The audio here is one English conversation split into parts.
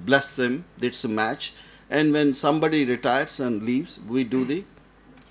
bless them. It's a match. And when somebody retires and leaves, we do the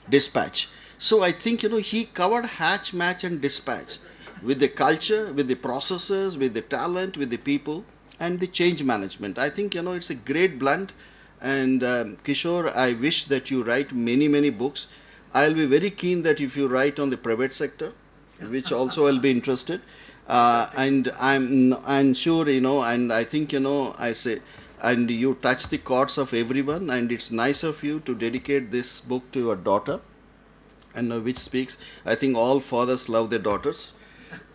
dispatch. So I think, he covered hatch, match, and dispatch with the culture, with the processes, with the talent, with the people, and the change management. I think, it's a great blend. And Kishore, I wish that you write many, many books. I'll be very keen that if you write on the private sector, which also I'll be interested. And I'm sure, and I think, I say, and you touch the chords of everyone, and it's nice of you to dedicate this book to your daughter, and which speaks, I think all fathers love their daughters.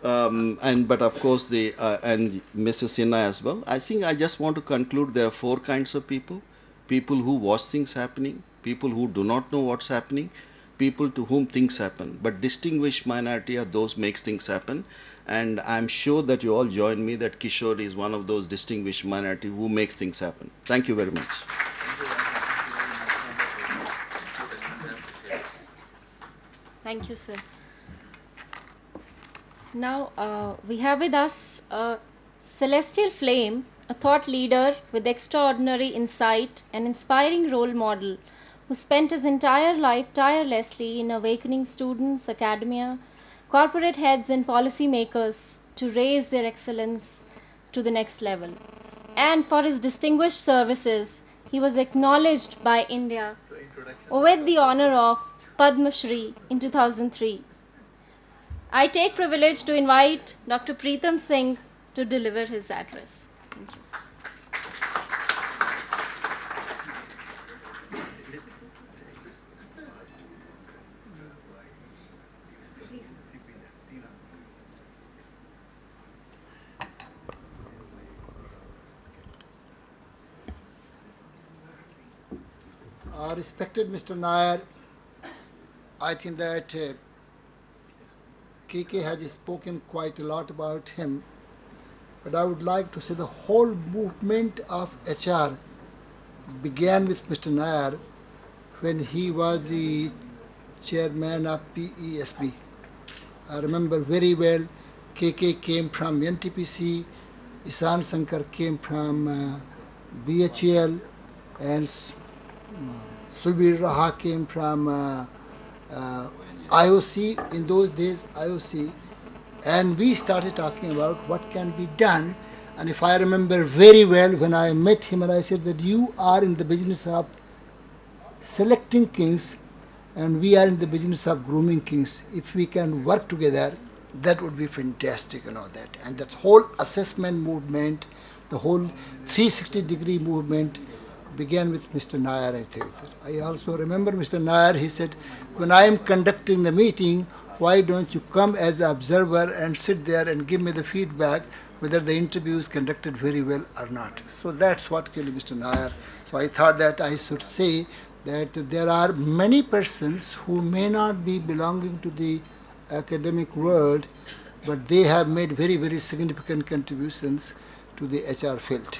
And but of course the and Mrs. Sinha as well. I think I just want to conclude there are four kinds of people: people who watch things happening, people who do not know what's happening, people to whom things happen. But distinguished minority are those makes things happen. And I'm sure that you all join me that Kishore is one of those distinguished minority who makes things happen. Thank you very much. Thank you, sir. Now we have with us a celestial flame, a thought leader with extraordinary insight, an inspiring role model who spent his entire life tirelessly in awakening students, academia, corporate heads, and policymakers to raise their excellence to the next level. And for his distinguished services, he was acknowledged by India with the honor of Padma Shri in 2003. I take privilege to invite Dr. Preetham Singh to deliver his address. Thank you. Respected Mr. Nair, I think that KK has spoken quite a lot about him, but I would like to say the whole movement of HR began with Mr. Nair when he was the chairman of PESB. I remember very well, KK came from NTPC, Isan Sankar came from BHEL, and Subir Raha came from IOC, in those days IOC, and we started talking about what can be done. And if I remember very well, when I met him and I said that you are in the business of selecting kings and we are in the business of grooming kings, if we can work together, that would be fantastic, that. And that whole assessment movement, the whole 360-degree movement began with Mr. Nair, I think. I also remember Mr. Nair, he said, when I am conducting the meeting, why don't you come as an observer and sit there and give me the feedback whether the interview is conducted very well or not. So that's what killed Mr. Nair. So I thought that I should say that there are many persons who may not be belonging to the academic world, but they have made very, very significant contributions to the HR field.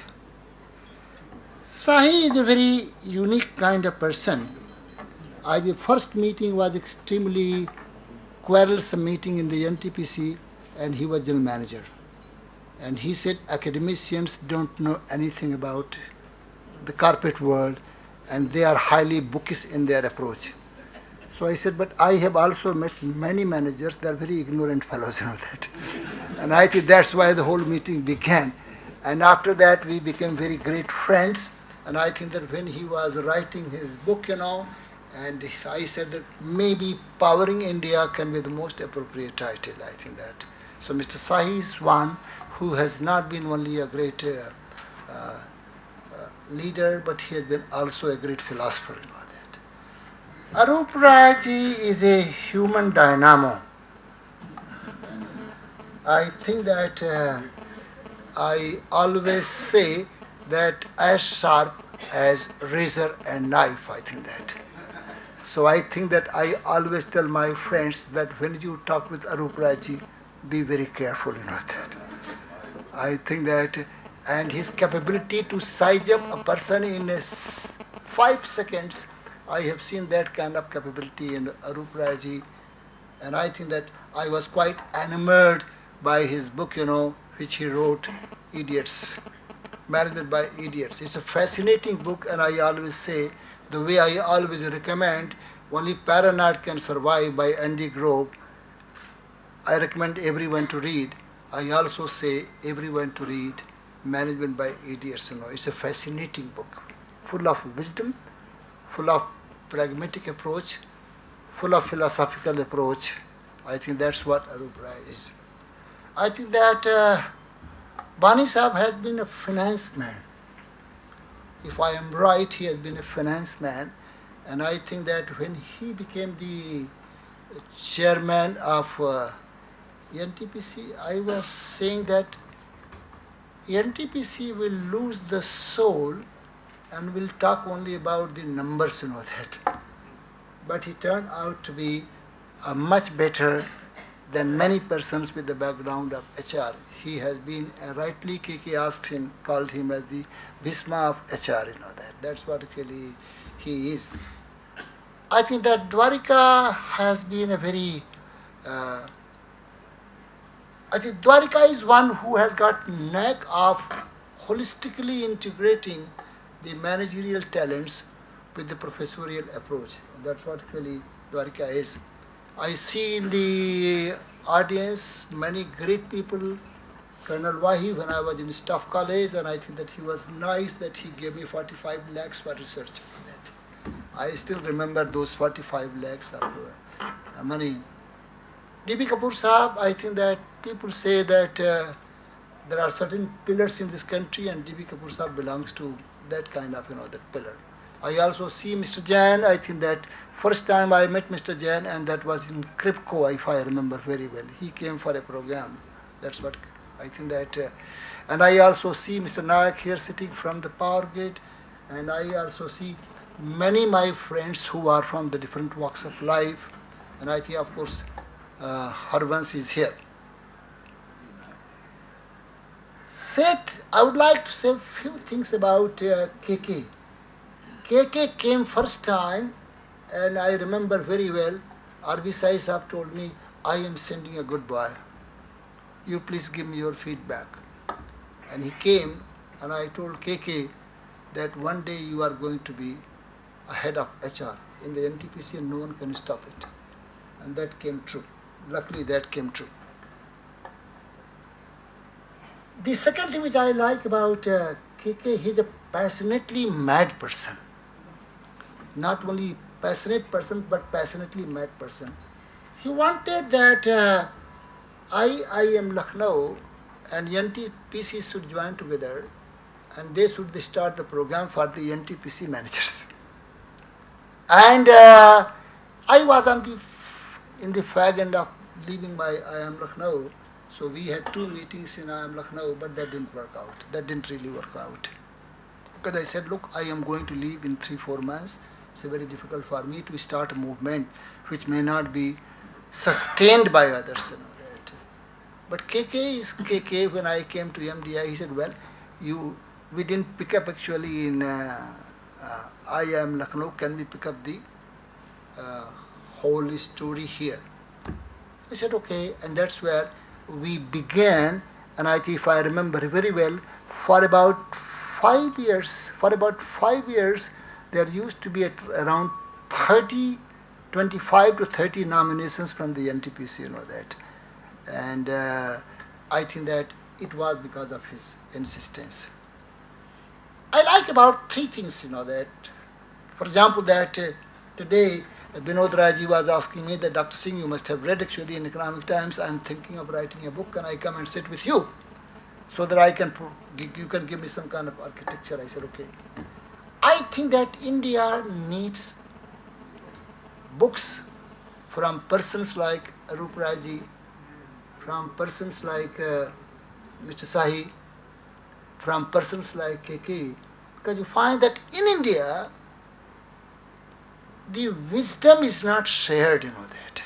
Sahi is a very unique kind of person. The first meeting was extremely quarrelsome meeting in the NTPC, and he was general manager. And he said academicians don't know anything about the corporate world, and they are highly bookish in their approach. So I said, but I have also met many managers, they are very ignorant fellows, that. And I think that's why the whole meeting began. And after that, we became very great friends. And I think that when he was writing his book, and I said that maybe Powering India can be the most appropriate title, I think that. So Mr. Sahi is one who has not been only a great leader, but he has been also a great philosopher. That. Arup Rai is a human dynamo. I think that I always say that as sharp as razor and knife, I think that. So I think that I always tell my friends that when you talk with Arup Rai, be very careful, that. I think that, and his capability to size up a person in 5 seconds, I have seen that kind of capability in Arup Rai, and I think that I was quite enamored by his book, which he wrote, Idiots. Management by Idiots. It's a fascinating book, and I always say, the way I always recommend, only Paranoid Can Survive by Andy Grove, I recommend everyone to read. I also say everyone to read Management by Idiots. It's a fascinating book, full of wisdom, full of pragmatic approach, full of philosophical approach. I think that's what Arup Rai is. I think that Bani Sahib has been a finance man. If I am right, he has been a finance man, and I think that when he became the chairman of NTPC, I was saying that NTPC will lose the soul and will talk only about the numbers, that. But he turned out to be much better than many persons with the background of HR. He has been, rightly KK asked him, called him as the Bhisma of HR, that. That's what really he is. I think that Dwarika has been a very, I think Dwarika is one who has got knack of holistically integrating the managerial talents with the professorial approach. That's what really Dwarika is. I see in the audience many great people. Colonel Wahi, when I was in staff college, and I think that he was nice that he gave me 45 lakhs for research on that. I still remember those 45 lakhs of money. D.B. Kapoor Sahab, I think that people say that there are certain pillars in this country, and D.B. Kapoor Sahab belongs to that kind of, that pillar. I also see Mr. Jain. I think that first time I met Mr. Jain, and that was in Kripco, if I remember very well. He came for a program. That's what I think that. And I also see Mr. Nayak here sitting from the Power Grid, and I also see many my friends who are from the different walks of life. And I think, of course, Harvans is here. Seth, I would like to say a few things about KK. KK came first time, and I remember very well, R.B. Sai Sahab told me, I am sending a good boy. You please give me your feedback. And he came, and I told KK that one day you are going to be a head of HR in the NTPC, and no one can stop it. And that came true. Luckily, that came true. The second thing which I like about KK, he's a passionately mad person. Not only passionate person, but passionately mad person. He wanted that I am Lucknow, and NTPC should join together, and they should start the program for the NTPC managers. And I was in the fag end of leaving my IIM Lucknow, so we had 2 meetings in IIM Lucknow, but that didn't work out. That didn't really work out. Because I said, look, I am going to leave in 3-4 months. It's very difficult for me to start a movement which may not be sustained by others. That. But KK is KK. When I came to MDI, he said, well, we didn't pick up actually in IIM Lucknow. Can we pick up the whole story here? I said, okay. And that's where we began. And I think if I remember very well, for about 5 years, there used to be around 25 to 30 nominations from the NTPC, that. And I think that it was because of his insistence. I like about 3 things, that. For example, that today Binod Raji was asking me that, Dr. Singh, you must have read actually in Economic Times, I'm thinking of writing a book, and I come and sit with you so that you can give me some kind of architecture. I said, okay. I think that India needs books from persons like Arup Raji, from persons like Mr. Sahi, from persons like KK, because you find that in India, the wisdom is not shared, that.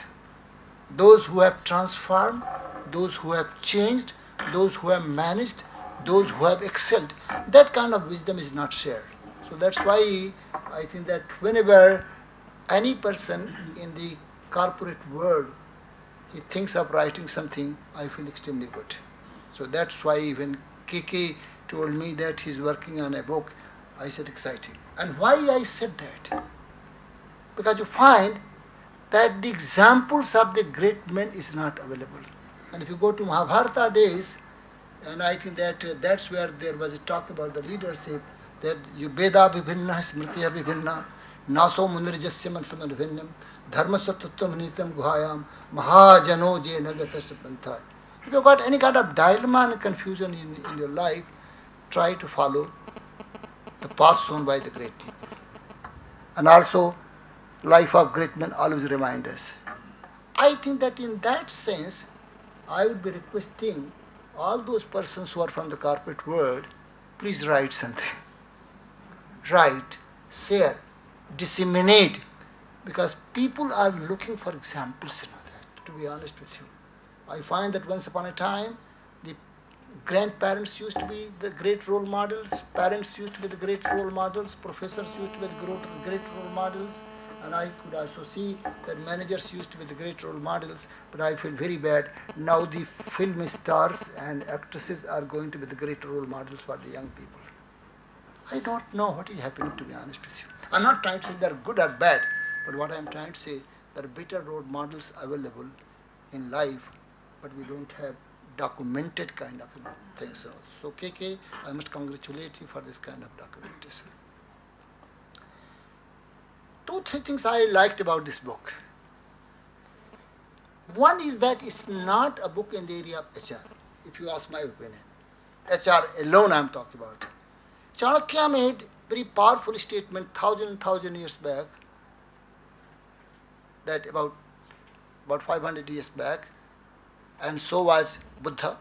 Those who have transformed, those who have changed, those who have managed, those who have excelled, that kind of wisdom is not shared. So that's why I think that whenever any person in the corporate world, he thinks of writing something, I feel extremely good. So that's why when KK told me that he's working on a book. I said, exciting. And why I said that? Because you find that the examples of the great men is not available. And if you go to Mahabharata days, and I think that that's where there was a talk about the leadership, that you Veda vibhinna, smritiya vibhinna, naso munirjasya mansaman vibhinnam, dharma satutvam nitam guhayam, mahajano je nagatasya pantha. If you've got any kind of dilemma and confusion in your life, try to follow the path shown by the great people. And also, life of great men always remind us. I think that in that sense, I would be requesting all those persons who are from the corporate world, please write something. Write, share, disseminate, because people are looking for examples, to be honest with you. I find that once upon a time, the grandparents used to be the great role models, parents used to be the great role models, professors used to be the great role models, and I could also see that managers used to be the great role models, but I feel very bad. Now the film stars and actresses are going to be the great role models for the young people. I don't know what is happening, to be honest with you. I'm not trying to say they're good or bad, but what I'm trying to say, there are better role models available in life, but we don't have documented kind of things. So KK, I must congratulate you for this kind of documentation. 2-3 things I liked about this book. One is that it's not a book in the area of HR, if you ask my opinion. HR alone I'm talking about. Chanakya made very powerful statement 1,000 years back, that about 500 years back, and so was Buddha,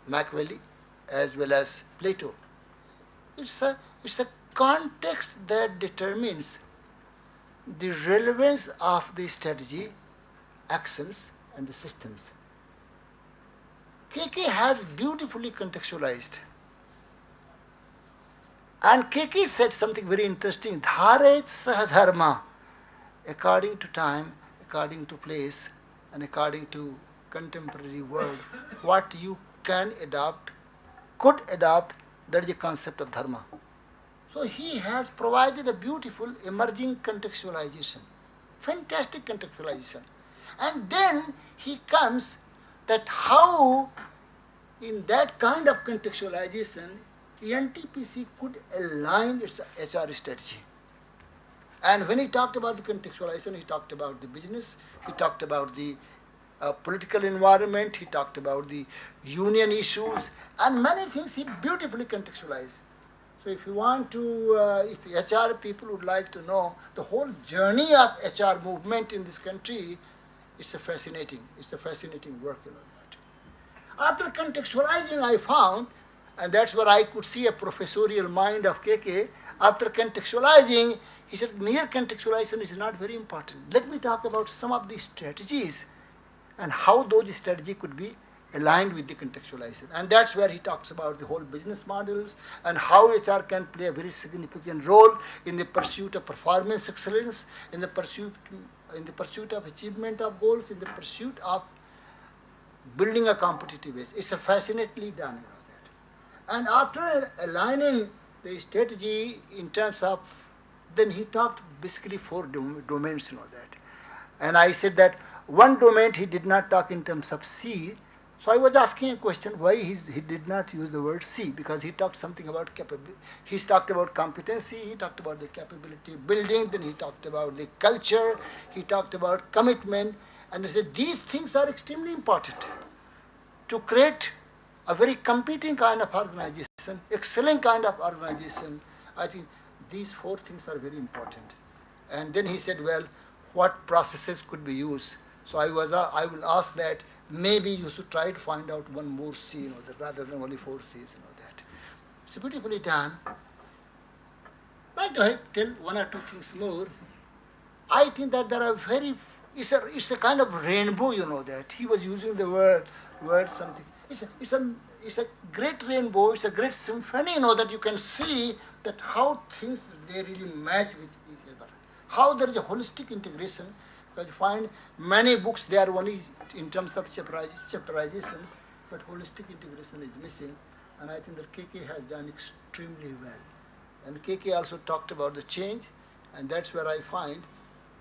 Machiavelli, as well as Plato. It's a context that determines the relevance of the strategy, actions, and the systems. KK has beautifully contextualized. And KK said something very interesting, Dharet Saha Dharma, according to time, according to place, and according to contemporary world, what you can adopt, could adopt, that is the concept of dharma. So he has provided a beautiful emerging contextualization, fantastic contextualization. And then he comes that how in that kind of contextualization NTPC could align its HR strategy. And when he talked about the contextualization, he talked about the business, he talked about the political environment, he talked about the union issues, and many things he beautifully contextualized. So if you want to, if HR people would like to know the whole journey of HR movement in this country, it's a fascinating work, that. After contextualizing, I found, and that's where I could see a professorial mind of KK, after contextualizing, he said, mere contextualization is not very important. Let me talk about some of the strategies and how those strategies could be aligned with the contextualization. And that's where he talks about the whole business models and how HR can play a very significant role in the pursuit of performance excellence, in the pursuit of achievement of goals, in the pursuit of building a competitive base. It's a fascinately done, that. And after aligning the strategy in terms of, then he talked basically 4 domains, that. And I said that one domain he did not talk in terms of C. So I was asking a question why he did not use the word C, because he talked something about capability. He talked about competency, he talked about the capability building, then he talked about the culture, he talked about commitment, and he said these things are extremely important to create a very competing kind of organization, excellent kind of organization. I think these 4 things are very important. And then he said, well, what processes could be used? So I will ask that maybe you should try to find out one more C, that rather than only 4 C's, that. It's beautifully done. I'd like to tell 1 or 2 things more. I think that there are it's a kind of rainbow, that. He was using the word something. It's a great rainbow, it's a great symphony, that you can see that how things, they really match with each other. How there is a holistic integration, because you find many books, they are only in terms of chapterizations, but holistic integration is missing. and I think that KK has done extremely well. And KK also talked about the change, and that's where I find,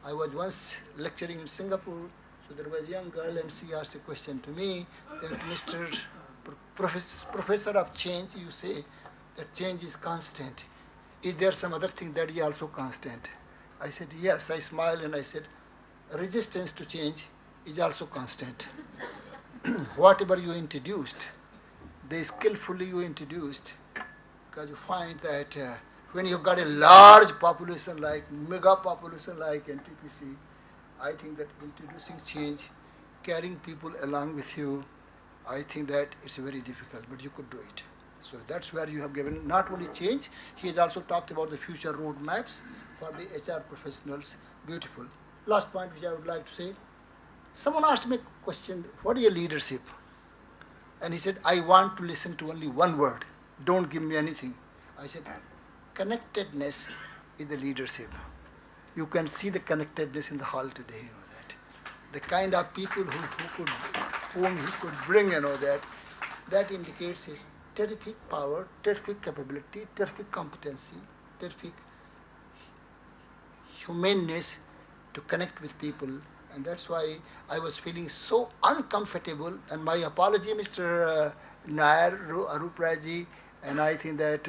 I was once lecturing in Singapore, so there was a young girl and she asked a question to me that Mr. Professor of change, you say that change is constant. Is there some other thing that is also constant? I said, yes. I smiled and I said, resistance to change is also constant. Whatever you introduced, they skillfully you introduced, because you find that when you've got a large population like, mega population like NTPC, I think that introducing change, carrying people along with you, I think that it's very difficult, but you could do it. So that's where you have given not only change, he has also talked about the future roadmaps for the HR professionals. Beautiful. Last point which I would like to say, someone asked me a question, what is your leadership? And he said, I want to listen to only one word. Don't give me anything. I said, connectedness is the leadership. You can see the connectedness in the hall today, you know that. The kind of people whom he could bring, you know that indicates his terrific power, terrific capability, terrific competency, terrific humaneness to connect with people. And that's why I was feeling so uncomfortable. And my apology, Mr. Nair, Arup Rai ji, and I think that